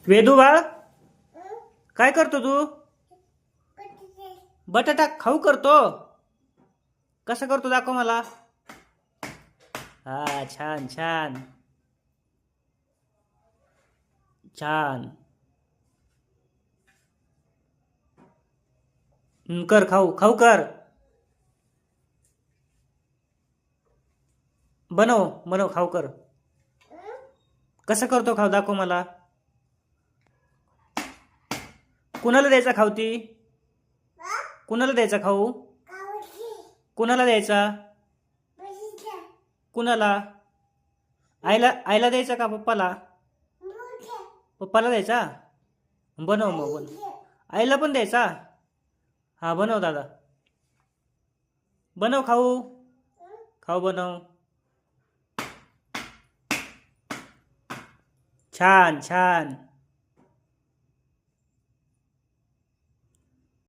वेदू बाळ, काय करतो तू? बटाटा खाऊ करतो? कसं करतो दाखव मला. हा, छान छान छान. कर, खाऊ खाऊ कर. बनव बनव, खाऊ कर. कसं करतो खाऊ दाखव मला. कुणाला द्यायचा खाऊ ती? कुणाला द्यायचा खाऊ? कुणाला द्यायचा? कुणाला? आईला आईला द्यायचा का पप्पाला? पप्पाला द्यायचा. बनव मग, बनव. आईला पण द्यायचा. हा, बनव दादा. बनव खाऊ. खाऊ बनव. छान छान.